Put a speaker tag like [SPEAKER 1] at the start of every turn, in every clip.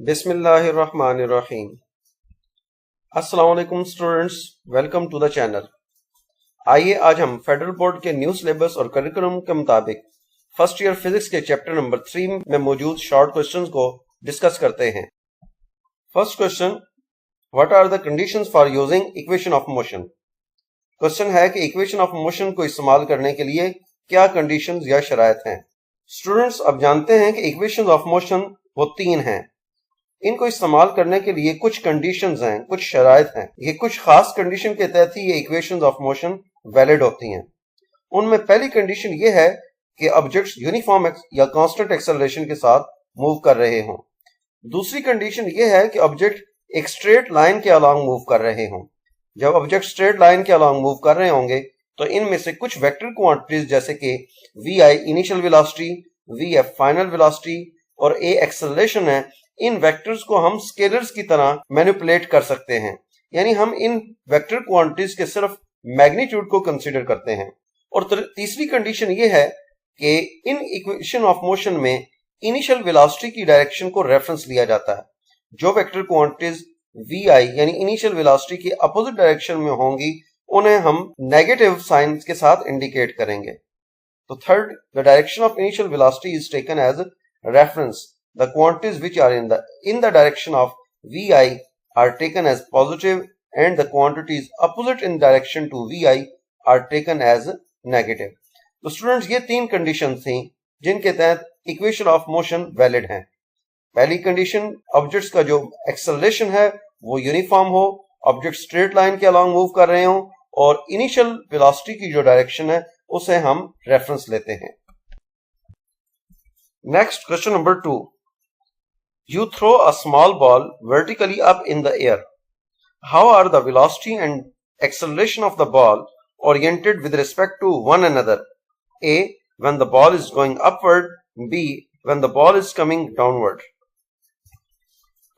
[SPEAKER 1] बिस्मिल्लाहिर्रहमानिर्रहीम। अस्सलाम वालेकुम students, welcome to the channel. आइए आज हम फेडरल बोर्ड के न्यू सिलेबस और करिकुलम के मुताबिक फर्स्ट ईयर फिजिक्स के चैप्टर नंबर 3 में मौजूद शॉर्ट क्वेश्चंस को डिस्कस करते हैं। First question, what are the conditions for using equation of motion. Question है कि इक्वेशन ऑफ मोशन को इस्तेमाल करने के लिए क्या कंडीशंस या शराइत हैं। स्टूडेंट्स, अब जानते हैं कि इक्वेशन ऑफ मोशन वो 3 हैं। इनको इस्तेमाल करने के लिए कुछ कंडीशंस हैं, कुछ शराइत हैं। ये कुछ खास कंडीशन के तहत ही ये इक्वेशंस ऑफ मोशन वैलिड होती हैं। उनमें पहली कंडीशन ये है कि ऑब्जेक्ट्स यूनिफॉर्म या कांस्टेंट एक्सेलरेशन के साथ मूव कर रहे हों। दूसरी कंडीशन ये है कि ऑब्जेक्ट एक स्ट्रेट लाइन के अलोंग मूव कर रहे हों। जब ऑब्जेक्ट स्ट्रेट लाइन के अलोंग मूव कर रहे होंगे तो इनमें से कुछ वेक्टर क्वांटिटीज जैसे कि vi initial velocity, vf final velocity और a एक्सेलरेशन है, इन वेक्टर्स को हम स्केलर्स की तरह मैनिपुलेट कर सकते हैं। यानी हम इन वेक्टर क्वांटिटीज के सिर्फ मैग्नीट्यूड को कंसीडर करते हैं। और तीसरी कंडीशन ये है कि इन इक्वेशन ऑफ मोशन में इनिशियल वेलोसिटी की डायरेक्शन को रेफरेंस लिया जाता है। जो वेक्टर क्वांटिटीज vi यानी इनिशियल वेलोसिटी की अपोजिट डायरेक्शन में होंगी उन्हें हम नेगेटिव साइन के साथ इंडिकेट करेंगे। तो third, the direction of initial velocity is taken as reference. The quantities which are in the direction of vi are taken as positive and the quantities opposite in direction to vi are taken as negative. तो students, ये 3 condition थी जिनके तहत equation of motion valid है। पहली condition, objects का जो acceleration है वो यूनिफॉर्म हो, ऑब्जेक्ट स्ट्रेट लाइन के अलोंग मूव कर रहे हो और इनिशियल वेलोसिटी की जो डायरेक्शन है उसे हम रेफरेंस लेते हैं। Next, question number 2. You throw a small ball vertically up in the air. How are the velocity and acceleration of the ball oriented with respect to one another? A. When the ball is going upward. B. When the ball is coming downward.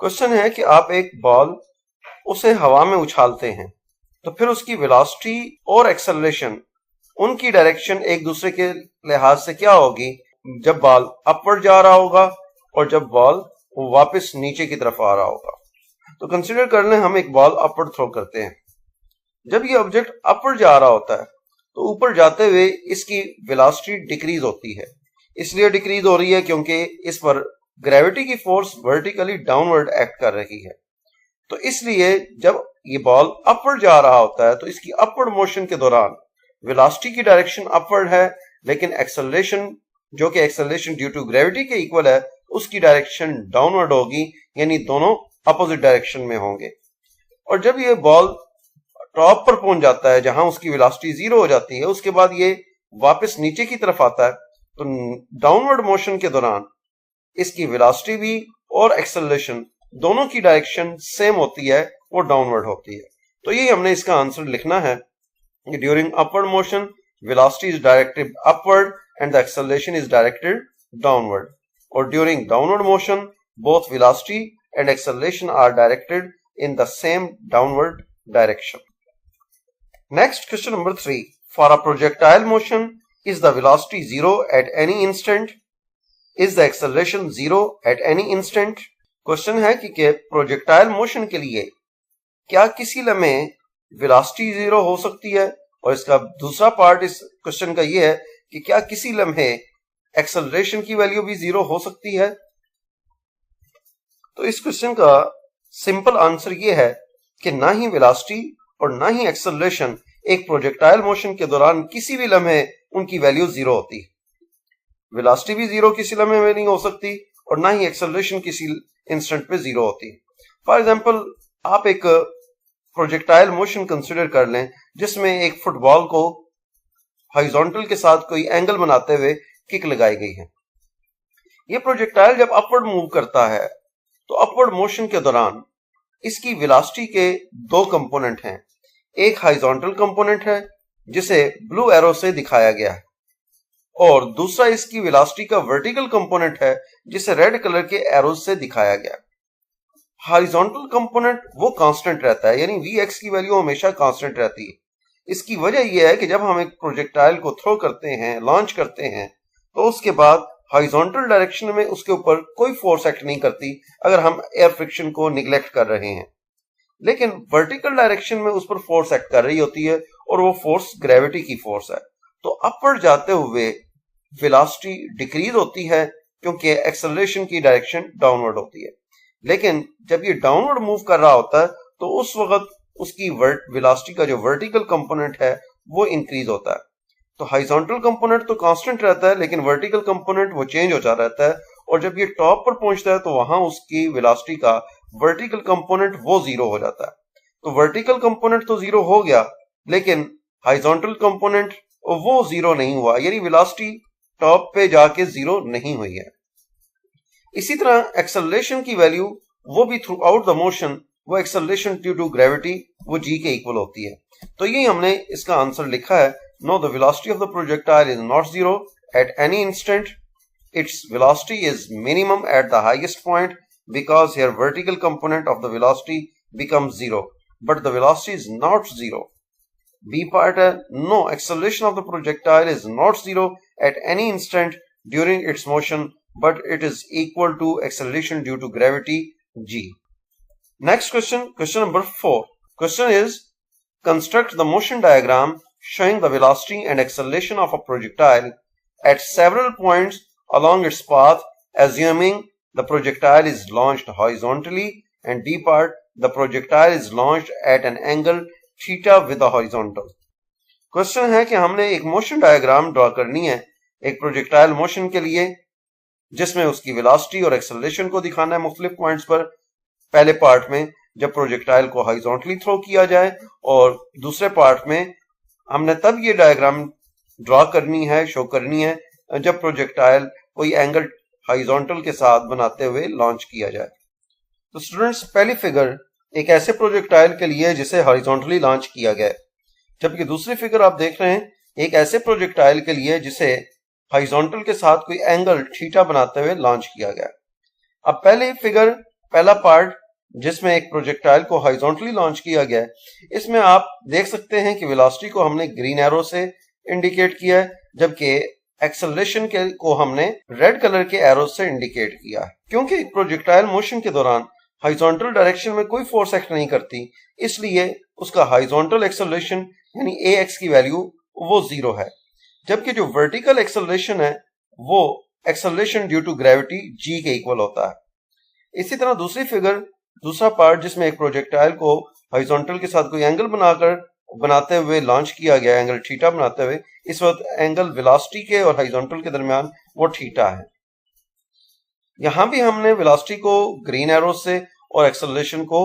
[SPEAKER 1] Question है कि आप एक ball उसे हवा में उछालते हैं तो फिर उसकी वेलोसिटी और एक्सेलरेशन, उनकी डायरेक्शन एक दूसरे के लिहाज से क्या होगी जब बॉल अपवर्ड जा रहा होगा और जब बॉल वो वापस नीचे की तरफ आ रहा होगा। तो कंसीडर कर लें हम एक बॉल अपवर्ड थ्रो करते हैं। जब ये ऑब्जेक्ट अपवर्ड जा रहा होता है तो ऊपर जाते हुए इसकी वेलोसिटी डिक्रीज होती है। इसलिए डिक्रीज हो रही है क्योंकि इस पर ग्रेविटी की फोर्स वर्टिकली डाउनवर्ड एक्ट कर रही है। तो इसलिए जब ये बॉल अपवर्ड जा रहा होता है तो इसकी अपवर्ड मोशन के दौरान वेलोसिटी की डायरेक्शन अपवर्ड है, लेकिन एक्सेलरेशन जो कि एक्सेलरेशन ड्यू टू ग्रेविटी के इक्वल है उसकी डायरेक्शन डाउनवर्ड होगी, यानी दोनों अपोजिट डायरेक्शन में होंगे। और जब ये बॉल टॉप पर पहुंच जाता है जहां उसकी वेलोसिटी 0 हो जाती है, उसके बाद ये वापस नीचे की तरफ आता है तो डाउनवर्ड मोशन के दौरान इसकी वेलोसिटी भी और एक्सेलरेशन दोनों की डायरेक्शन सेम होती है, वो डाउनवर्ड होती है। तो यही हमने इसका आंसर लिखना है कि during upward motion velocity is directed upward and the acceleration is directed downward, or during downward motion both velocity and acceleration are directed in the same downward direction. Next, question number 3. For a projectile motion, is the velocity 0 at any instant? Is the acceleration 0 at any instant? Question है कि projectile motion के लिए क्या किसी लम्हे velocity 0 हो सकती है, और इसका दूसरा पार्ट इस क्वेश्चन का ये है कि क्या किसी लम्हे एक्सेलरेशन की वैल्यू भी 0 हो सकती है। तो इस क्वेश्चन का सिंपल आंसर ये है कि ना ही वेलोसिटी और ना ही एक्सेलरेशन एक प्रोजेक्टाइल मोशन के दौरान किसी भी लम्हे उनकी वैल्यू 0 होती। वेलोसिटी भी 0 किसी लम्हे में नहीं हो सकती और ना ही एक्सेलरेशन किसी इंस्टेंट पे 0 होती। फॉर एग्जांपल, आप एक प्रोजेक्टाइल मोशन कंसिडर कर लें जिसमें एक फुटबॉल को हॉरिजॉन्टल के साथ कोई एंगल बनाते हुए किक लगाई गई है। यह प्रोजेक्टाइल जब अपवर्ड मूव करता है तो अपवर्ड मोशन के दौरान इसकी वेलोसिटी के 2 कंपोनेंट हैं। एक हॉरिजॉन्टल कंपोनेंट है जिसे ब्लू एरो से दिखाया गया है और दूसरा इसकी वेलोसिटी का वर्टिकल कंपोनेंट है जिसे रेड कलर के एरोज से दिखाया गया। हॉरिजॉन्टल कंपोनेंट वो कांस्टेंट रहता है, यानी vx की वैल्यू हमेशा कांस्टेंट रहती है। इसकी वजह यह है कि जब हम एक प्रोजेक्टाइल को थ्रो करते हैं, लॉन्च करते हैं, तो उसके बाद हॉरिजॉन्टल डायरेक्शन में उसके ऊपर कोई फोर्स एक्ट नहीं करती अगर हम एयर फ्रिक्शन को निगलेक्ट कर रहे हैं, लेकिन वर्टिकल डायरेक्शन में उस पर फोर्स एक्ट कर रही होती है और वो फोर्स ग्रेविटी की फोर्स है। तो अपवर्ड जाते हुए वेलोसिटी डिक्रीज होती है क्योंकि एक्सेलरेशन की डायरेक्शन डाउनवर्ड होती है, लेकिन जब ये डाउनवर्ड मूव कर रहा होता है तो उस वक्त उसकी वेलोसिटी का जो वर्टिकल कंपोनेंट है वो इंक्रीज होता है। तो हॉरिजॉन्टल कंपोनेंट तो कांस्टेंट रहता है, लेकिन वर्टिकल कंपोनेंट वो चेंज होता रहता है, और जब ये टॉप पर पहुंचता है तो वहां उसकी वेलोसिटी का वर्टिकल कंपोनेंट वो जीरो हो जाता है। तो वर्टिकल कंपोनेंट तो जीरो हो गया, लेकिन हॉरिजॉन्टल कंपोनेंट वो जीरो नहीं हुआ, यानी वेलोसिटी टॉप पे जाके जीरो नहीं हुई है। इसी तरह एक्सेलरेशन की वैल्यू वो भी थ्रू आउट द मोशन, वो एक्सेलरेशन ड्यू टू ग्रेविटी वो g के इक्वल होती है। तो यही हमने इसका आंसर लिखा है। Know the velocity of the projectile is not zero at any instant, its velocity is minimum at the highest point because here vertical component of the velocity becomes zero, but the velocity is not zero. B part है, no, acceleration of the projectile is not zero at any instant during its motion, but it is equal to acceleration due to gravity g. Next question, question number 4. Question is, construct the motion diagram showing the velocity and acceleration of a projectile at several points along its path, assuming the projectile is launched horizontally, and D part, the projectile is launched at an angle theta with the horizontal. Question है कि हमने एक motion diagram draw करनी है एक projectile motion के लिए, जिसमें उसकी वेलोसिटी और एक्सेलरेशन को दिखाना है मुख्तलिफ पॉइंट्स पर। पहले पार्ट में जब प्रोजेक्टाइल को हॉरिजॉन्टली थ्रो किया जाए, और दूसरे पार्ट में हमने तब ये डायग्राम ड्रॉ करनी है, शो करनी है, जब प्रोजेक्टाइल कोई एंगल हॉरिजॉन्टल के साथ बनाते हुए लॉन्च किया जाए। तो स्टूडेंट्स, पहली फिगर एक ऐसे प्रोजेक्टाइल के लिए जिसे हॉरिजॉन्टली लॉन्च किया गया है, जबकि दूसरी फिगर आप देख रहे हैं एक ऐसे प्रोजेक्टाइल के लिए जिसे हॉरिजॉन्टल के साथ कोई एंगल थीटा बनाते हुए लॉन्च किया गया। अब पहली फिगर, पहला पार्ट जिसमें एक प्रोजेक्टाइल को हॉरिजॉन्टली लॉन्च किया गया है, इसमें आप देख सकते हैं कि वेलोसिटी को हमने ग्रीन एरो से इंडिकेट किया है, जबकि एक्सेलरेशन को हमने रेड कलर के एरो से इंडिकेट किया है। क्योंकि प्रोजेक्टाइल मोशन के दौरान हॉरिजॉन्टल डायरेक्शन में कोई फोर्स एक्ट नहीं करती, इसलिए उसका हॉरिजॉन्टल एक्सेलरेशन यानी ax की वैल्यू वो जीरो है, जबकि जो वर्टिकल एक्सेलरेशन है वो acceleration due to gravity g के इक्वल होता है। इसी तरह दूसरी फिगर, दूसरा पार्ट जिसमें एक प्रोजेक्टाइल को हॉरिजॉन्टल के साथ कोई एंगल बनाते हुए लॉन्च किया गया, एंगल थीटा बनाते हुए, इस वक्त एंगल वेलोसिटी के और हॉरिजॉन्टल के दरमियान वो थीटा है। यहां भी हमने वेलोसिटी को ग्रीन एरो से और एक्सेलरेशन को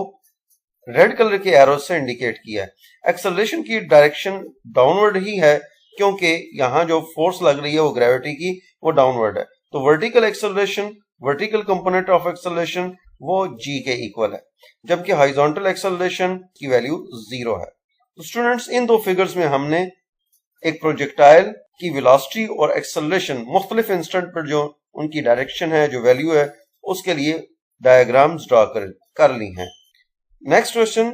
[SPEAKER 1] रेड कलर के एरो से इंडिकेट किया है। एक्सेलरेशन की डायरेक्शन डाउनवर्ड ही है, क्योंकि यहां जो फोर्स लग रही है वो ग्रेविटी की, वो डाउनवर्ड है। तो vertical acceleration, vertical component of acceleration वो g के इक्वल है, जबकि हॉरिजॉन्टल एक्सेलरेशन की वैल्यू जीरो है। तो स्टूडेंट्स, इन दो फिगर्स में हमने एक प्रोजेक्टाइल की वेलोसिटी और एक्सेलरेशन मुख्तलिफ इंस्टेंट पर जो उनकी डायरेक्शन है, जो वैल्यू है, उसके लिए डायग्राम्स ड्रॉ कर ली हैं। Next question,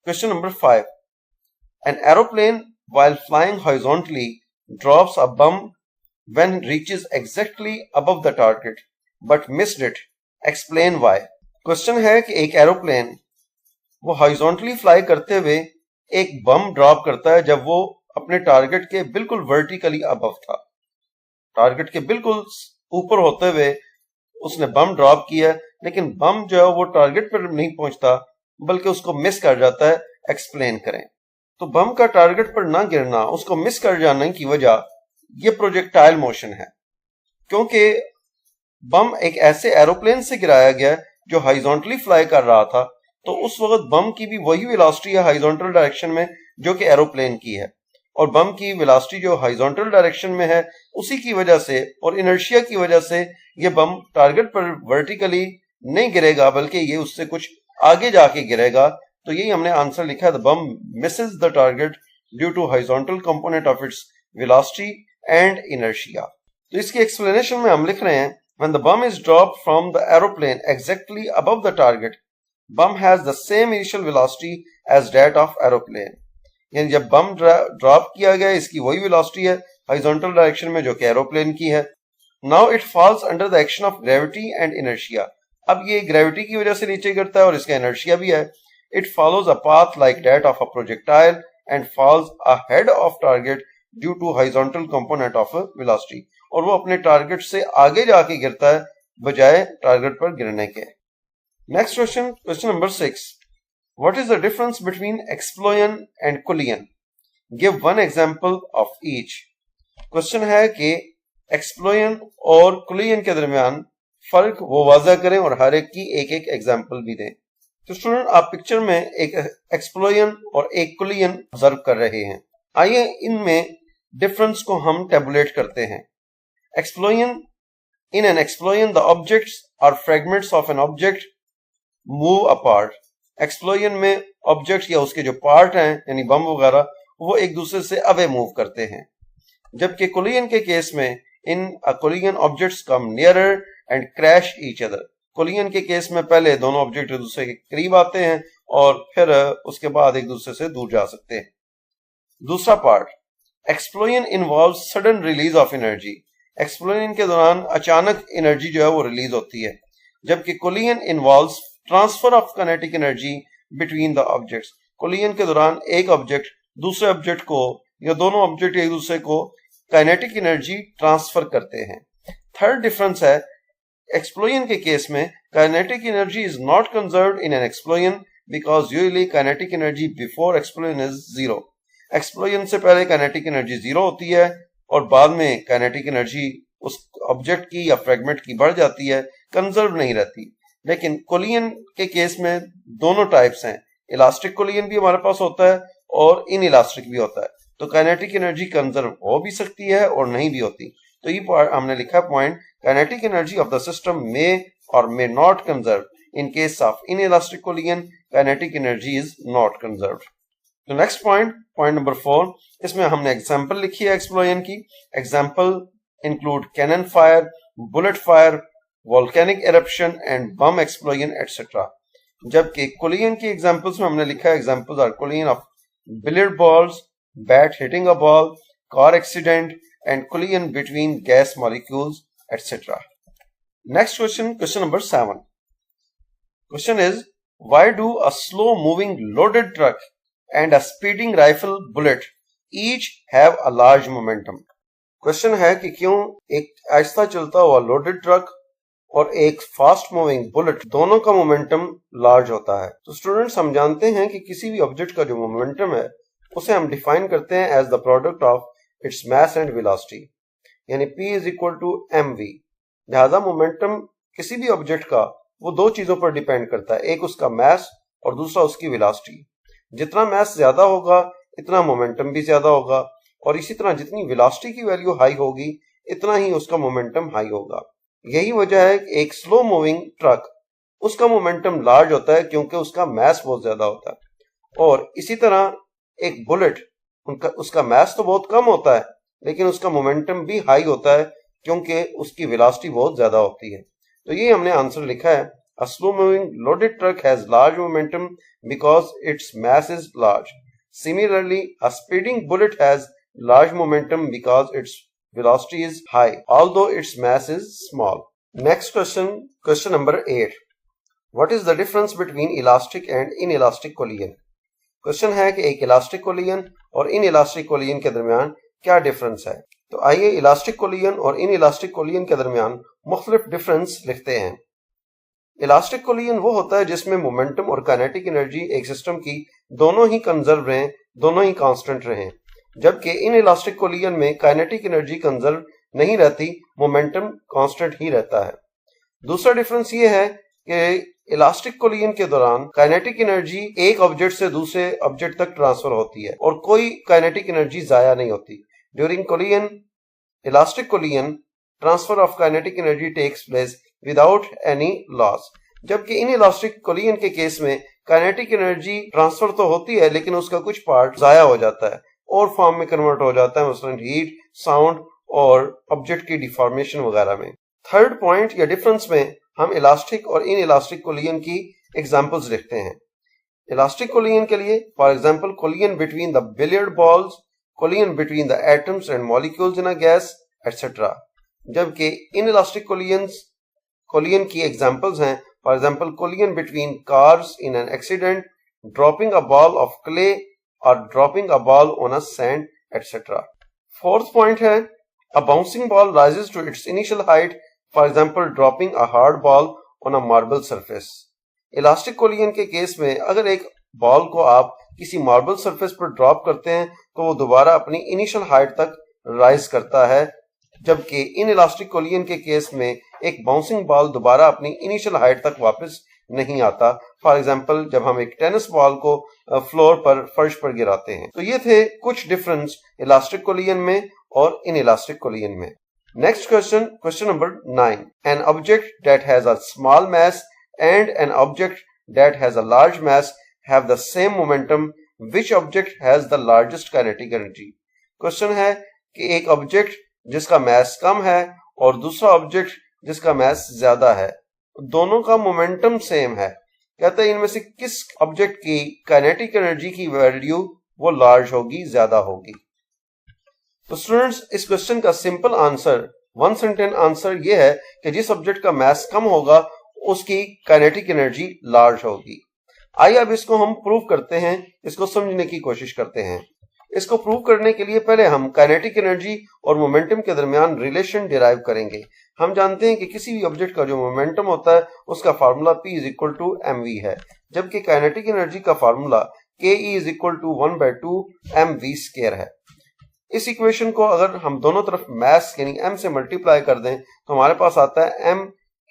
[SPEAKER 1] question number 5. An aeroplane while flying horizontally drops a bomb when reaches exactly above the target but missed it. Explain why. Question है कि एक एरोप्लेन वो हॉरिजॉन्टली फ्लाई करते हुए एक बम ड्रॉप करता है जब वो अपने टारगेट के बिल्कुल वर्टिकली अबव था। टारगेट के बिल्कुल ऊपर होते हुए उसने बम ड्रॉप किया, लेकिन बम जो है वो टारगेट पर नहीं पहुंचता बल्कि उसको मिस कर जाता है। एक्सप्लेन करें। तो बम का टारगेट पर ना गिरना, उसको मिस कर जाने की वजह ये प्रोजेक्टाइल मोशन है, क्योंकि बम एक ऐसे एरोप्लेन से गिराया गया जो हॉरिजॉन्टली फ्लाई कर रहा था, तो उस वक्त बम की भी वही वेलोसिटी है हॉरिजॉन्टल डायरेक्शन में जो कि एरोप्लेन की है, और बम की वेलोसिटी जो हॉरिजॉन्टल डायरेक्शन में है उसी की वजह से और इनर्शिया की वजह से ये बम टारगेट पर वर्टिकली नहीं गिरेगा, बल्कि ये उससे कुछ आगे जाके गिरेगा। तो यही हमने आंसर लिखा है, the bomb misses the target due to horizontal component of its velocity and inertia. तो इसकी एक्सप्लेनेशन में हम लिख रहे हैं, when the bomb is dropped from the aeroplane exactly above the target, bomb has the same initial velocity as that of aeroplane. यानी जब बम drop किया गया इसकी वही वेलोसिटी है हॉरिजॉन्टल डायरेक्शन में जो कि एरोप्लेन की है। Now it falls under the action of gravity and inertia. अब ये ग्रेविटी की वजह से नीचे गिरता है और इसका इनर्शिया भी है। It follows a path like that of a projectile and falls ahead of target due to horizontal component of velocity. और वो अपने टारगेट से आगे जाके गिरता है बजाय टारगेट पर गिरने के। Next question, question number 6, what is the difference between explosion and collision? Give one example of each. Question है कि एक्सप्लोजन और कोलिजन के दरमियान फर्क वो वाज़ा करें और हर एक की एक एक एग्जांपल भी दें। तो स्टूडेंट, आप पिक्चर में एक एक्सप्लोजन और एक कोलिजन ऑब्जर्व कर रहे हैं। आइए इनमें डिफरेंस को हम टेबुलेट करते हैं। Explosion, in an explosion the objects और fragments of an object move apart. Explosion में ऑब्जेक्ट्स या उसके जो पार्ट हैं यानी बम वगैरह वो एक दूसरे से अवे मूव करते हैं। जबकि कोलिजन के केस में in collision objects come nearer and crash each other. Collision के केस में पहले दोनों ऑब्जेक्ट एक दूसरे के करीब आते हैं और फिर उसके बाद एक दूसरे से दूर जा सकते हैं। दूसरा part, explosion involves sudden release of energy. Explosion के दौरान अचानक एनर्जी जो है वो रिलीज होती है, जबकि collision involves transfer of kinetic energy between the objects. Collision के दौरान एक ऑब्जेक्ट दूसरे ऑब्जेक्ट को या दोनों ऑब्जेक्ट एक दूसरे को काइनेटिक एनर्जी ट्रांसफर करते हैं। थर्ड डिफरेंस है, एक्सप्लोजन के केस में kinetic energy is not conserved in an explosion because usually kinetic energy before explosion is zero. Explosion से पहले काइनेटिक एनर्जी जीरो होती है और बाद में काइनेटिक एनर्जी उस ऑब्जेक्ट की या फ्रेगमेंट की बढ़ जाती है, कंजर्व नहीं रहती। लेकिन कोलिजन के केस में दोनों टाइप्स हैं, इलास्टिक कोलिजन भी हमारे पास होता है और इन इलास्टिक भी होता है। तो काइनेटिक एनर्जी कंजर्व हो भी सकती है और नहीं भी होती। तो ये हमने लिखा point, kinetic energy of the system may और may not conserve. In case of in elastic collision kinetic energy is not conserve. तो नेक्स्ट पॉइंट, पॉइंट नंबर 4, इसमें हमने एग्जांपल लिखी है एक्सप्लोजन की। Example include cannon fire, bullet fire, volcanic eruption and bomb explosion etcetera. जबकि collision की examples में हमने लिखा है examples are collision of billiard balls, bat hitting a ball, car accident, and collision between gas molecules, etc. Next question, question number 7. Question is, why do a slow moving loaded truck and a speeding rifle bullet each have a large momentum? Question है कि क्यों एक आहिस्ता चलता हुआ loaded truck और एक fast moving bullet दोनों का मोमेंटम लार्ज होता है? तो स्टूडेंट्स, हम जानते हैं कि किसी भी ऑब्जेक्ट का जो मोमेंटम है उसे हम डिफाइन करते हैं as the product of its mass and velocity, यानी P is equal to mv। लिहाजा मोमेंटम किसी भी ऑब्जेक्ट का वो दो चीजों पर डिपेंड करता है, एक उसका मास और दूसरा उसकी वेलोसिटी। जितना मास ज्यादा होगा इतना मोमेंटम भी ज्यादा होगा, और इसी तरह जितनी वेलोसिटी की वैल्यू हाई होगी इतना ही उसका मोमेंटम हाई होगा। यही वजह है कि एक स्लो मूविंग ट्रक उसका मोमेंटम लार्ज होता है क्योंकि उसका मास बहुत ज्यादा होता है, और इसी तरह एक बुलेट उसका मास तो बहुत कम होता है लेकिन उसका मोमेंटम भी हाई होता है क्योंकि उसकी वेलोसिटी बहुत ज्यादा होती है। तो ये हमने आंसर लिखा है, a slow moving loaded truck has large momentum because its mass is large. Similarly a speeding bullet has large momentum because it's velocity is high although its mass is small. Next question, question number 8. What is the difference between elastic and inelastic collision? Question है कि एक elastic collision और in elastic collision के दरमियान क्या difference है। तो आइए इलास्टिक कोलिजन और इन इलास्टिक कोलिजन के दरमियान मुख्तलिफ डिफरेंस लिखते हैं। इलास्टिक कोलिजन वो होता है जिसमें मोमेंटम और काइनेटिक एनर्जी एक सिस्टम की दोनों ही कंजर्व रहें, दोनों ही कांस्टेंट रहें। जबकि इन इलास्टिक कोलिजन में काइनेटिक एनर्जी कंजर्व नहीं रहती, मोमेंटम कांस्टेंट ही रहता है। दूसरा डिफरेंस ये है कि इलास्टिक कोलिजन के दौरान काइनेटिक एनर्जी एक ऑब्जेक्ट से दूसरे ऑब्जेक्ट तक ट्रांसफर होती है और कोई काइनेटिक एनर्जी जाया नहीं होती। During collision, elastic collision, transfer of kinetic energy takes place without any loss. जबकि इन इलास्टिक कोलिजन के केस में काइनेटिक एनर्जी ट्रांसफर तो होती है लेकिन उसका कुछ पार्ट जाया हो जाता है और फॉर्म में कन्वर्ट हो जाता है, मसलन हीट, साउंड और ऑब्जेक्ट की डिफॉर्मेशन वगैरह में। थर्ड पॉइंट या डिफरेंस में हम इलास्टिक और इन इलास्टिक कोलिजन की एग्जांपल्स लिखते हैं। इलास्टिक कोलिजन के लिए for example collision between the billiard balls, collision between the atoms and molecules in a gas, etcetera. जबकि इनइलास्टिक कोलिजन की एग्जांपल्स हैं, for example collision between cars in an accident, dropping a ball of clay और dropping a ball on a sand etcetera. Fourth point है, a bouncing ball rises to its initial height, for example dropping a hard ball on a marble surface। Elastic collision के case में अगर एक ball को आप किसी marble surface पर drop करते हैं तो वो दोबारा अपनी इनिशियल हाइट तक राइज करता है, जबकि इन इलास्टिक कोलिजन के केस में एक बाउंसिंग बॉल दोबारा अपनी इनिशियल हाइट तक वापस नहीं आता। फॉर एग्जाम्पल जब हम एक टेनिस बॉल को फ्लोर पर, फर्श पर गिराते हैं। तो ये थे कुछ डिफरेंस इलास्टिक कोलिजन में और इन इलास्टिक कोलिजन में। Next question, question number 9। An object that has a small mass and an object that has a large mass have the same momentum, which object has the largest kinetic energy. Question है कि एक object जिसका मास कम है और दूसरा object जिसका मास ज्यादा है, दोनों का मोमेंटम सेम है। कहते हैं इनमें से किस ऑब्जेक्ट की काइनेटिक एनर्जी की वैल्यू वो लार्ज होगी, ज्यादा होगी। तो स्टूडेंट्स, इस क्वेश्चन का simple answer, one sentence answer ये है कि जिस ऑब्जेक्ट का मास कम होगा उसकी काइनेटिक एनर्जी लार्ज होगी। आइए अब इसको हम प्रूव करते हैं, इसको समझने की कोशिश करते हैं। इसको प्रूव करने के लिए पहले हम काइनेटिक एनर्जी और मोमेंटम के दरमियान रिलेशन डिराइव करेंगे। हम जानते हैं कि किसी भी ऑब्जेक्ट का जो मोमेंटम होता है उसका formula P is equal to mv है, जबकि काइनेटिक एनर्जी का formula Ke is equal to 1/2 mv square है। इस इक्वेशन को अगर हम दोनों तरफ मास यानी m से मल्टीप्लाई कर दें तो हमारे पास आता है m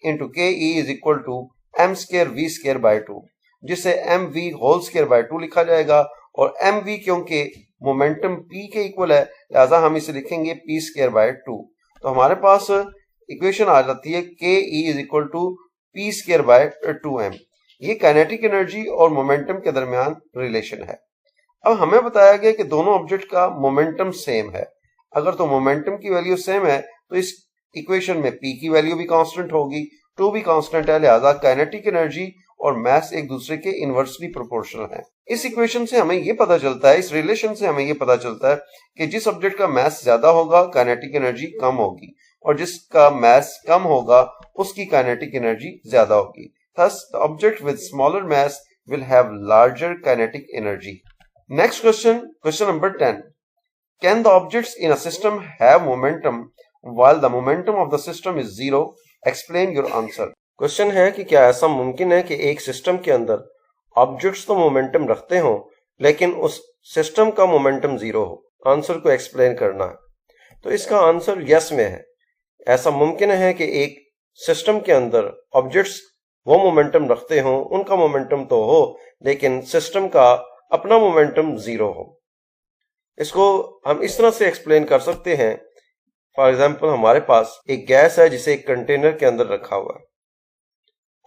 [SPEAKER 1] into Ke is equal to m square v square by 2, जिसे mv होल स्क्वायर बाय 2 लिखा जाएगा। और mv क्योंकि मोमेंटम p के इक्वल है लिहाजा हम इसे लिखेंगे p स्क्वायर बाय 2। तो हमारे पास इक्वेशन आ जाती है Ke is equal to p square by 2m। ये काइनेटिक एनर्जी और मोमेंटम के दरमियान रिलेशन है। अब हमें बताया गया कि दोनों ऑब्जेक्ट का मोमेंटम सेम है। अगर तो मोमेंटम की वैल्यू सेम है तो इस इक्वेशन में p की वैल्यू भी कांस्टेंट होगी, 2 भी कांस्टेंट है, लिहाजा काइनेटिक एनर्जी और मास एक दूसरे के इनवर्सली प्रोपोर्शनल है। इस इक्वेशन से हमें ये पता चलता है, इस रिलेशन से हमें ये पता चलता है कि जिस ऑब्जेक्ट का मास ज्यादा होगा काइनेटिक एनर्जी कम होगी और जिसका मास कम होगा उसकी काइनेटिक एनर्जी ज्यादा होगी। Thus, the object with smaller mass will have larger kinetic energy. Next question, question number 10. Can the objects in a system have momentum while the momentum of the system is zero? Explain your answer. Question है कि क्या ऐसा मुमकिन है कि एक system के अंदर ऑब्जेक्ट्स तो मोमेंटम रखते हों लेकिन उस सिस्टम का मोमेंटम जीरो हो। आंसर को एक्सप्लेन करना है। तो इसका आंसर यस में है। ऐसा मुमकिन है कि एक सिस्टम के अंदर ऑब्जेक्ट्स वो मोमेंटम रखते हों, उनका मोमेंटम तो हो लेकिन सिस्टम का अपना मोमेंटम जीरो हो। इसको हम इस तरह से एक्सप्लेन कर सकते हैं। फॉर एग्जाम्पल हमारे पास एक गैस है जिसे एक कंटेनर के अंदर रखा हुआ है।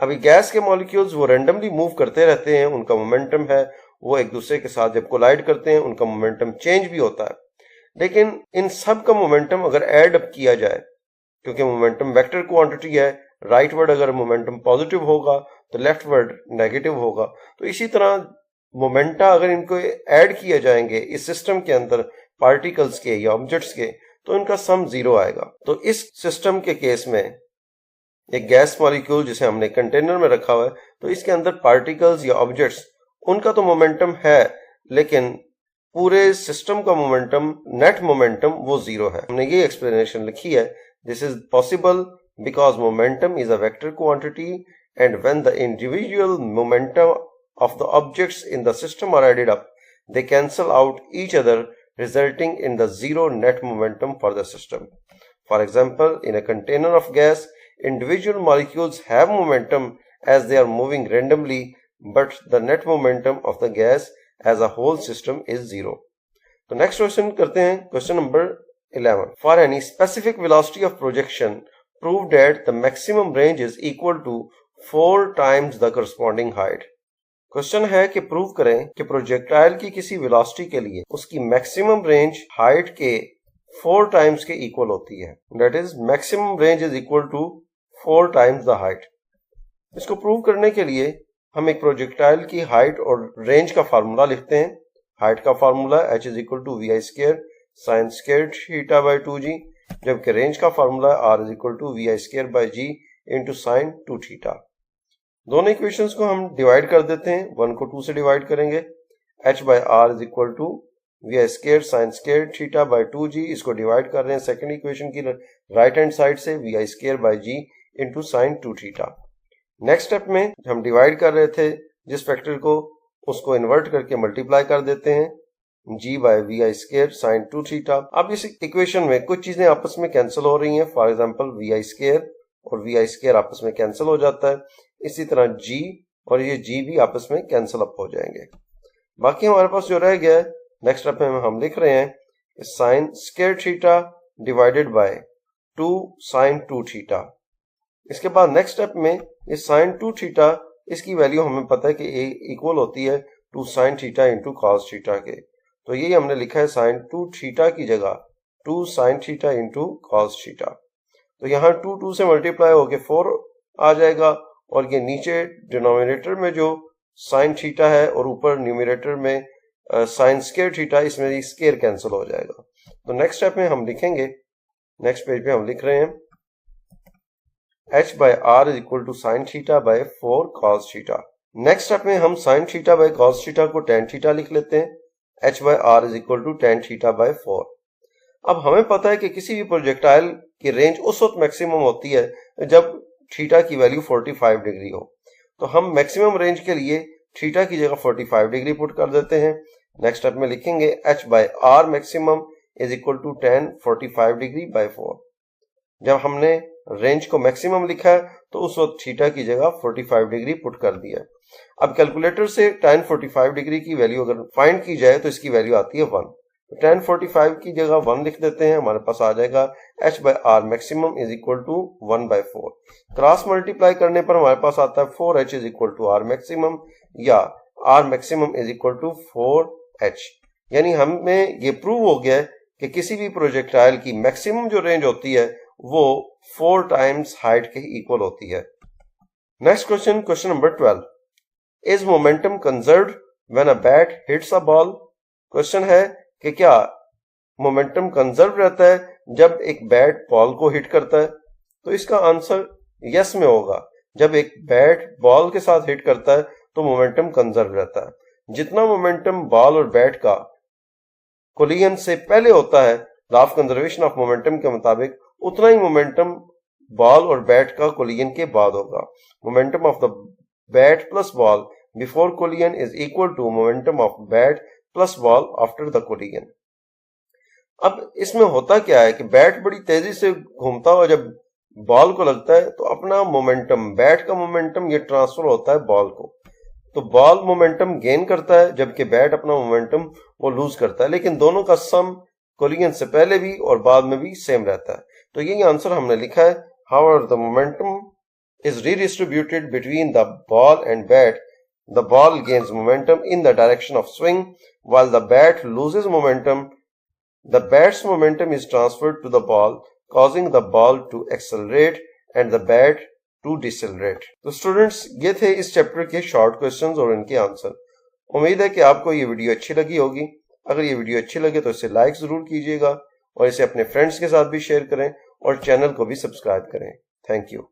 [SPEAKER 1] अभी गैस के मॉलिक्यूल्स वो रैंडमली मूव करते रहते हैं, उनका मोमेंटम है, वो एक दूसरे के साथ जब कोलाइड करते हैं उनका मोमेंटम चेंज भी होता है। लेकिन इन सब का मोमेंटम अगर एड अप किया जाए, क्योंकि मोमेंटम वेक्टर क्वांटिटी है, राइट वर्ड अगर मोमेंटम पॉजिटिव होगा तो लेफ्ट वर्ड नेगेटिव होगा। तो इसी तरह मोमेंटा अगर इनको ऐड किए जाएंगे इस सिस्टम के अंदर पार्टिकल्स के या ऑब्जेक्ट्स के, तो इनका सम जीरो आएगा। तो इस सिस्टम के केस में एक गैस मॉलिक्यूल जिसे हमने कंटेनर में रखा हुआ है, तो इसके अंदर पार्टिकल्स या ऑब्जेक्ट्स उनका तो मोमेंटम है लेकिन पूरे सिस्टम का मोमेंटम, नेट मोमेंटम वो जीरो है। हमने ये एक्सप्लेनेशन लिखी है, this is possible because momentum is a vector quantity and when the individual momenta of the objects in the system are added up, they cancel out each other resulting in the zero net momentum for the system. For example, in a container of gas, individual molecules have momentum as they are moving randomly, but the net momentum of the gas as a whole system is zero. तो next question करते हैं, question number 11. For any specific velocity of projection, prove that the maximum range is equal to 4 times the corresponding height. Question है कि prove करें कि projectile की किसी velocity के लिए उसकी मैक्सिमम रेंज हाइट के 4 टाइम्स के इक्वल होती है। That is maximum range is equal to 4 times the height. इसको प्रूव करने के लिए हम एक प्रोजेक्टाइल की हाइट और रेंज का फार्मूला लिखते हैं। हाइट का formula h is equal to vi square sine square theta by 2g जबकि रेंज का फार्मूला है r is equal to vi²/g into sine 2 theta. दोनों इक्वेशंस को हम डिवाइड कर देते हैं, 1 को 2 से डिवाइड करेंगे। h/r is equal to vi² sin² θ/2g, इसको डिवाइड कर रहे हैं सेकंड इक्वेशन की राइट हैंड साइड से vi²/g into sine 2 theta. Next step में हम डिवाइड कर रहे थे जिस फैक्टर को, उसको इन्वर्ट करके मल्टीप्लाई कर देते हैं g/vi² sin 2 थीटा। अब इस इक्वेशन में कुछ चीजें आपस में कैंसिल हो रही हैं, फॉर एग्जांपल vi² और vi² आपस में कैंसिल हो जाता है, इसी तरह g और ये g भी आपस में कैंसिल अप हो जाएंगे। बाकी हमारे पास जो रह गया है नेक्स्ट स्टेप में हम लिख रहे हैं sin² theta divided by 2 sin 2 theta. इसके बाद नेक्स्ट स्टेप में इस sin 2 थीटा, इसकी वैल्यू हमें पता है कि a इक्वल होती है 2 sin theta into cos theta के, तो यही हमने लिखा है sin 2 थीटा की जगह 2 sin theta into cos theta. तो यहाँ 2 से मल्टीप्लाई होके 4 आ जाएगा और ये नीचे डिनोमिनेटर में जो sin थीटा है और ऊपर न्यूमरेटर में sin² थीटा, इसमें स्केयर कैंसिल हो जाएगा। तो नेक्स्ट स्टेप में हम लिखेंगे, नेक्स्ट पेज पे हम लिख रहे हैं h/r is equal to sin θ/4 cos theta. Next step में हम sin θ/cos थीटा को tan थीटा लिख लेते हैं, h/r is equal to tan θ/4। अब हमें पता है कि किसी भी प्रोजेक्टाइल की रेंज उस वक्त मैक्सिमम होती है जब थीटा की वैल्यू 45 डिग्री हो, तो हम मैक्सिमम रेंज के लिए थीटा की जगह 45 डिग्री पुट कर देते हैं। नेक्स्ट स्टेप में लिखेंगे h/r maximum is equal to tan 45 degree by 4। जब हमने रेंज को मैक्सिमम लिखा है तो उस वक्त थीटा की जगह 45 डिग्री पुट कर दिया। अब कैलकुलेटर से tan 45 डिग्री की वैल्यू अगर फाइंड की जाए तो इसकी वैल्यू आती है 1, तो tan 45 की जगह 1 लिख देते हैं, हमारे पास आ जाएगा h/r maximum is equal to 1/4। Cross multiply करने पर हमारे पास आता है 4h is equal to r maximum, या r maximum is equal to 4h। यानी हमें ये प्रूव हो गया है कि किसी भी प्रोजेक्टाइल की मैक्सिमम जो रेंज होती है वो 4 टाइम्स हाइट के इक्वल होती है। Next question, question number 12, is momentum conserved when a bat hits a ball. Question है कि क्या मोमेंटम कंजर्व रहता है जब एक बैट बॉल को हिट करता है, तो इसका आंसर यस में होगा। जब एक बैट बॉल के साथ हिट करता है तो मोमेंटम कंजर्व रहता है। जितना मोमेंटम बॉल और बैट का कोलिजन से पहले होता है law of conservation of momentum के मुताबिक, उतना ही मोमेंटम बॉल और बैट का कोलिजन के बाद होगा। Momentum of the bat plus ball before collision is equal to momentum of bat plus ball after the collision. अब इसमें होता क्या है कि बैट बड़ी तेजी से घूमता हुआ जब बॉल को लगता है तो अपना मोमेंटम, बैट का मोमेंटम ये ट्रांसफर होता है बॉल को, तो बॉल मोमेंटम गेन करता है जबकि बैट अपना मोमेंटम वो लूज करता है, लेकिन दोनों का सम कोलिजन से पहले भी और बाद में भी सेम रहता है। तो यही आंसर हमने लिखा है। However the momentum is redistributed between the ball and bat, the ball gains momentum in the direction of swing while the bat loses momentum, the bat's momentum is transferred to the ball causing the ball to accelerate and the bat to decelerate। तो students, ये थे इस chapter के short questions और इनके answer. उम्मीद है कि आपको ये वीडियो अच्छी लगी होगी। अगर ये वीडियो अच्छी लगे तो इसे लाइक जरूर कीजिएगा और इसे अपने फ्रेंड्स के साथ भी शेयर करें और चैनल को भी सब्सक्राइब करें। Thank you.